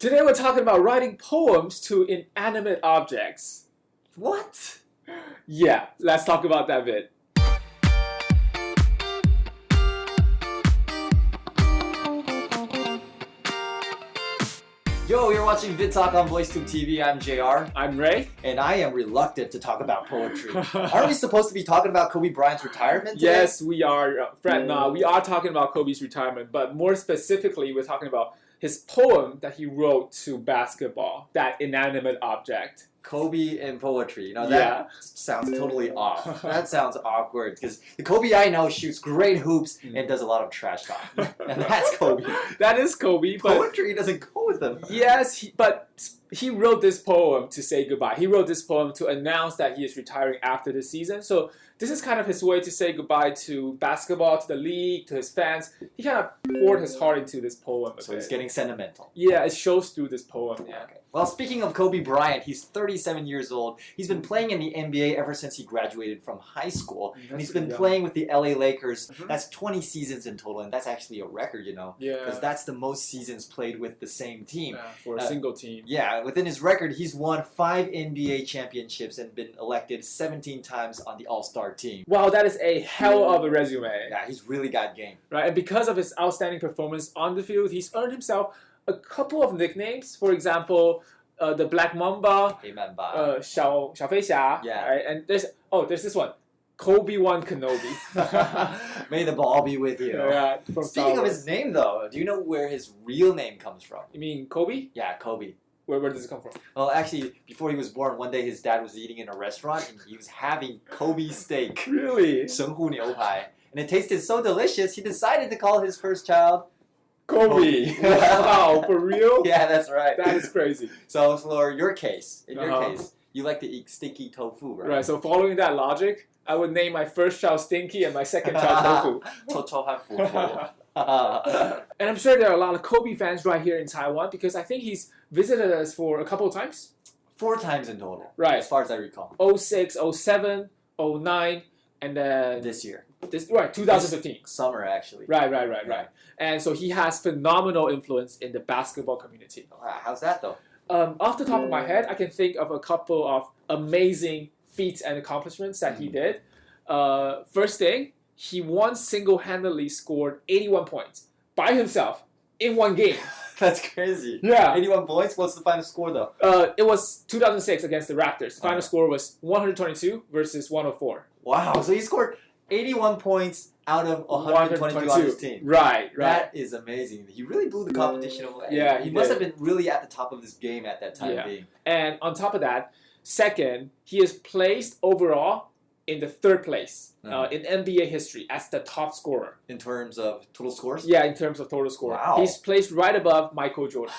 Today we're talking about writing poems to inanimate objects. What? Yeah, let's talk about that bit. Yo, you're watching VidTalk on VoiceTube TV. I'm JR. I'm Ray. And I am reluctant to talk about poetry. Aren't we supposed to be talking about Kobe Bryant's retirement today? Yes, we are, Fred. No, we are talking about Kobe's retirement, but more specifically, we're talking about his poem that he wrote to basketball, that inanimate object. Kobe and poetry. That sounds totally off. That sounds awkward because the Kobe I know shoots great hoops and does a lot of trash talk. And that's Kobe. That is Kobe. But poetry doesn't go with him. Yes, but he wrote this poem to say goodbye. He wrote this poem to announce that he is retiring after the season. So this is kind of his way to say goodbye to basketball, to the league, to his fans. He kind of poured his heart into this poem. So he's getting sentimental. Yeah, it shows through this poem. Yeah. Okay. Well, speaking of Kobe Bryant, he's 37 years old. He's been playing in the NBA ever since he graduated from high school. And he's been playing with the LA Lakers. Mm-hmm. That's 20 seasons in total, and that's actually a record, Yeah. Because that's the most seasons played with the same team. Yeah, for a single team. Yeah, within his record, he's won 5 NBA championships and been elected 17 times on the All-Star team. Wow, that is a hell of a resume. Yeah, he's really got game. Right, and because of his outstanding performance on the field, he's earned himself a couple of nicknames. For example, the Black Mamba, 小飞侠, yeah. Right? And there's this one, Kobe-1 Kenobi. May the ball be with you. Yeah, Speaking of his name, though, do you know where his real name comes from? You mean Kobe? Yeah, Kobe. Where does it come from? Well, actually, before he was born, one day his dad was eating in a restaurant and he was having Kobe steak. Really? 神户牛排. And it tasted so delicious, he decided to call his first child Kobe. Wow, for real? Yeah, that's right. That is crazy. So for your case, you like to eat stinky tofu, right? Right, so following that logic, I would name my first child Stinky and my second child Tofu. And I'm sure there are a lot of Kobe fans right here in Taiwan because I think he's visited us for a couple of times. 4 times in total, right? As far as I recall. 06, 07, 09, and then this year. 2015. Summer, actually. Right. And so he has phenomenal influence in the basketball community. How's that, though? Off the top of my head, I can think of a couple of amazing feats and accomplishments that he did. First thing, he once single-handedly scored 81 points by himself in one game. That's crazy. Yeah. 81 points? What's the final score, though? It was 2006 against the Raptors. The final score was 122 versus 104. Wow. So he scored 81 points out of 122 on his team. Right. That is amazing. He really blew the competition away. Yeah, he must have been really at the top of his game at that time being. And on top of that, second, he is placed overall in the 3rd place in NBA history as the top scorer. In terms of total scores? Yeah, in terms of total score. Wow. He's placed right above Michael Jordan.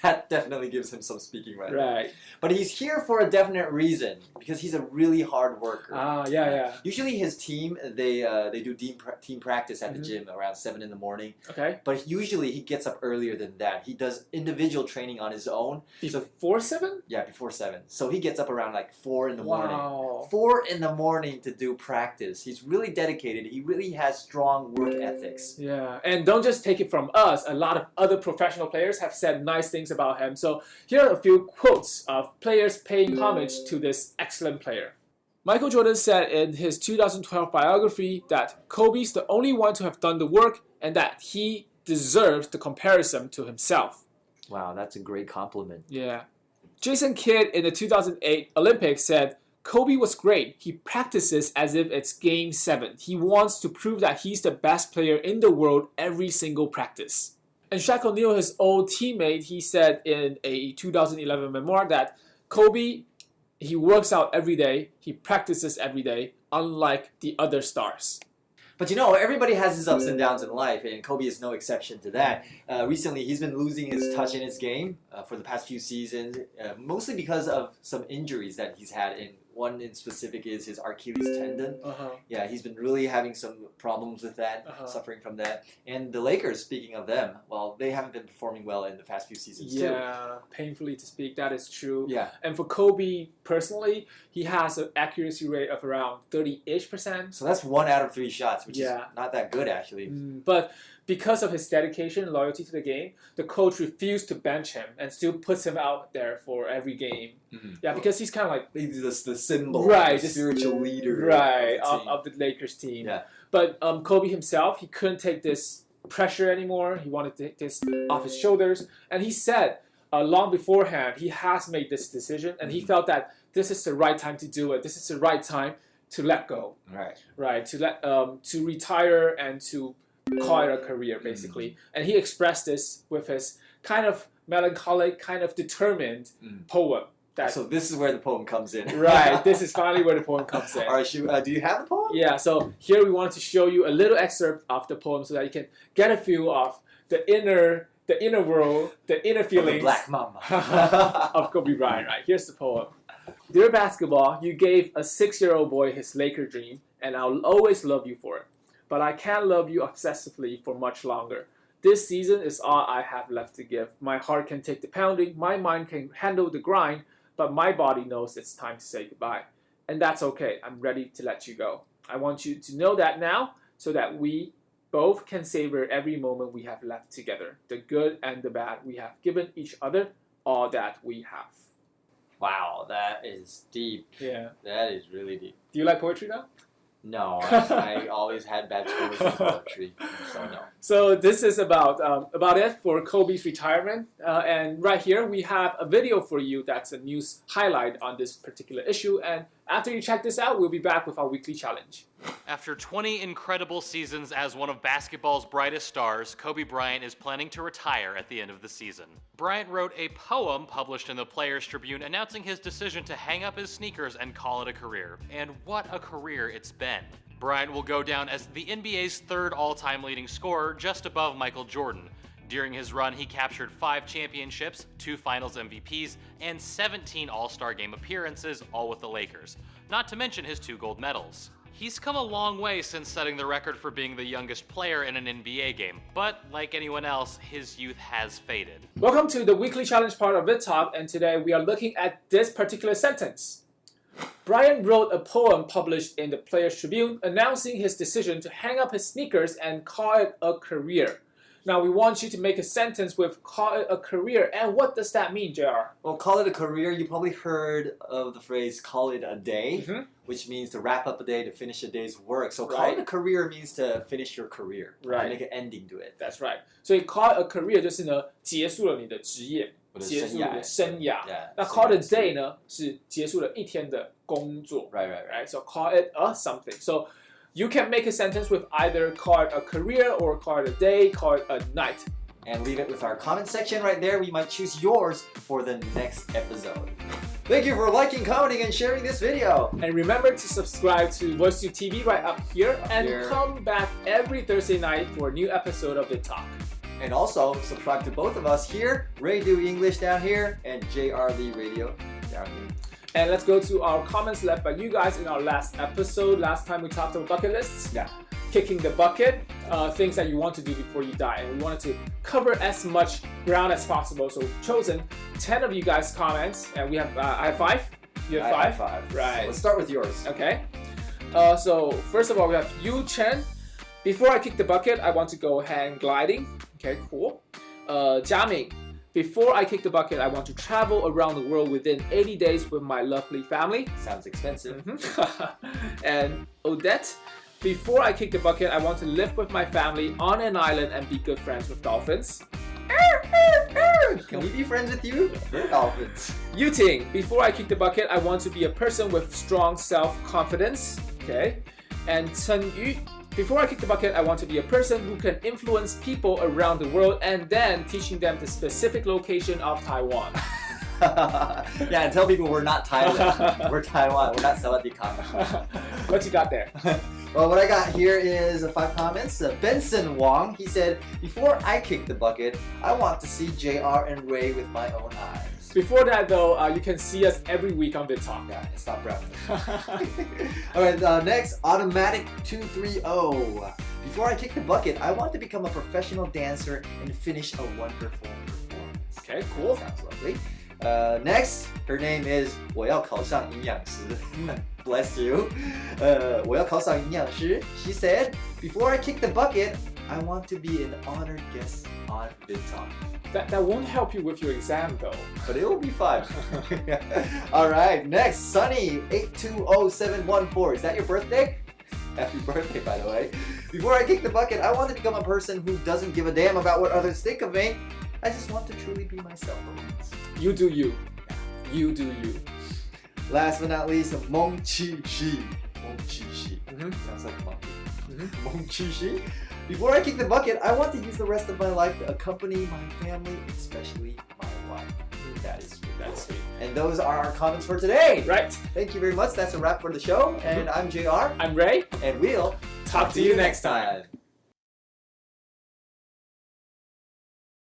That definitely gives him some speaking right. Right. But he's here for a definite reason because he's a really hard worker. Yeah. Usually his team, they do team practice at the gym around 7 in the morning. Okay. But usually he gets up earlier than that. He does individual training on his own. Before 7? Yeah, before 7. So he gets up around like 4 in the morning. Wow. 4 in the morning to do practice. He's really dedicated. He really has strong work ethics. Yeah, and don't just take it from us. A lot of other professional players have said nice things about him. So here are a few quotes of players paying homage to this excellent player. Michael Jordan said in his 2012 biography that Kobe's the only one to have done the work and that he deserves the comparison to himself. Wow, that's a great compliment. Yeah. Jason Kidd in the 2008 Olympics said, Kobe was great. He practices as if it's Game 7. He wants to prove that he's the best player in the world every single practice. And Shaq O'Neal, his old teammate, he said in a 2011 memoir that Kobe, he works out every day, he practices every day, unlike the other stars. But everybody has his ups and downs in life, and Kobe is no exception to that. Recently, he's been losing his touch in his game for the past few seasons, mostly because of some injuries that he's had. And one in specific is his Achilles tendon. Yeah, he's been really having some problems with that, suffering from that. And the Lakers, speaking of them, well, they haven't been performing well in the past few seasons too. Yeah, painfully to speak, that is true. Yeah. And for Kobe personally, he has an accuracy rate of around 30-ish%. So that's 1 out of 3 shots, which is not that good actually. But because of his dedication and loyalty to the game, the coach refused to bench him and still puts him out there for every game. Yeah, because he's kind of like he's the symbol, right, the spiritual leader, right, of the Lakers team. Yeah. But Kobe himself, he couldn't take this pressure anymore. He wanted to take this off his shoulders, and he said long beforehand he has made this decision, and he felt that this is the right time to do it. This is the right time to let go. Right. To retire and to call it a career, basically. And he expressed this with his kind of melancholic, kind of determined poem. So this is where the poem comes in. Right. This is finally where the poem comes in. All right. Do you have the poem? Yeah. So here we wanted to show you a little excerpt of the poem so that you can get a feel of the inner world, the inner feelings of the Black Mamba of Kobe Bryant. Right. Here's the poem. Dear basketball, you gave a 6-year-old boy his Laker dream, and I'll always love you for it. But I can't love you obsessively for much longer. This season is all I have left to give. My heart can take the pounding, my mind can handle the grind, but my body knows it's time to say goodbye. And that's okay. I'm ready to let you go. I want you to know that now so that we both can savor every moment we have left together. The good and the bad. We have given each other all that we have. Wow, that is deep. Yeah. That is really deep. Do you like poetry now? No, I always had bad scores in poetry, so no. So this is about it for Kobe's retirement. And right here we have a video for you that's a news highlight on this particular issue. And after you check this out, we'll be back with our weekly challenge. After 20 incredible seasons as one of basketball's brightest stars, Kobe Bryant is planning to retire at the end of the season. Bryant wrote a poem published in the Players Tribune announcing his decision to hang up his sneakers and call it a career. And what a career it's been. Bryant will go down as the NBA's third all-time leading scorer, just above Michael Jordan. During his run, he captured 5 championships, 2 Finals MVPs, and 17 All-Star Game appearances, all with the Lakers. Not to mention his 2 gold medals. He's come a long way since setting the record for being the youngest player in an NBA game, but like anyone else, his youth has faded. Welcome to the weekly challenge part of VidTalk, and today we are looking at this particular sentence. Bryant wrote a poem published in the Players Tribune announcing his decision to hang up his sneakers and call it a career. Now we want you to make a sentence with call it a career, and what does that mean, JR? Well, call it a career, you probably heard of the phrase call it a day, which means to wrap up a day, to finish a day's work. So call it a career means to finish your career, to make an ending to it. That's right. 所以 call it a career 就是呢结束了你的职业，结束你的生涯。那 call it a day 呢是结束了一天的工作。Right. So call it a something. So you can make a sentence with either call it a career or call it a day, call it a night. And leave it with our comment section right there. We might choose yours for the next episode. Thank you for liking, commenting, and sharing this video. And remember to subscribe to VoiceTube TV right up here and come back every Thursday night for a new episode of VidTalk. And also subscribe to both of us here, Ray Do English down here, and JR Lee Radio down here. And let's go to our comments left by you guys in our last episode. Last time we talked about bucket lists. Yeah. Kicking the bucket, things that you want to do before you die. And we wanted to cover as much ground as possible. So we've chosen 10 of you guys' comments. And we have, I have 5. You have 5? I have 5. Right. So let's start with yours. Okay. So first of all, we have Yu Chen. Before I kick the bucket, I want to go hang gliding. Okay, cool. Jia Ming. Before I kick the bucket, I want to travel around the world within 80 days with my lovely family. Sounds expensive. And Odette, before I kick the bucket, I want to live with my family on an island and be good friends with dolphins. Can we be friends with you? We're dolphins. Yu Ting, before I kick the bucket, I want to be a person with strong self-confidence. Okay. And Chen Yu, before I kick the bucket, I want to be a person who can influence people around the world and then teaching them the specific location of Taiwan. Yeah, and tell people we're not Thailand. We're Taiwan. We're not Sawadee-ka. What you got there? Well, what I got here is 5 comments. Benson Wong, he said, before I kick the bucket, I want to see JR and Ray with my own eyes. Before that, though, you can see us every week on VidTalk. Yeah, stop rapping. All right, next, Automatic 230. Before I kick the bucket, I want to become a professional dancer and finish a wonderful performance. Okay, cool. Sounds lovely. Next, her name is 我要考上营养师. Bless you. 我要考上营养师. She said, before I kick the bucket, I want to be an honored guest on VidTalk. That won't help you with your exam though. But it will be fun. All right, next, Sunny820714. Is that your birthday? Happy birthday, by the way. Before I kick the bucket, I want to become a person who doesn't give a damn about what others think of me. I just want to truly be myself. You do you. You do you. Last but not least, Mong Chi Shi. Mong Chi Shi. Sounds like a monkey. Mong Chi Shi. Before I kick the bucket, I want to use the rest of my life to accompany my family, especially my wife. That is sweet. That's sweet. And those are our comments for today. Right. Thank you very much. That's a wrap for the show. And I'm JR. I'm Ray. And we'll Talk to you next time.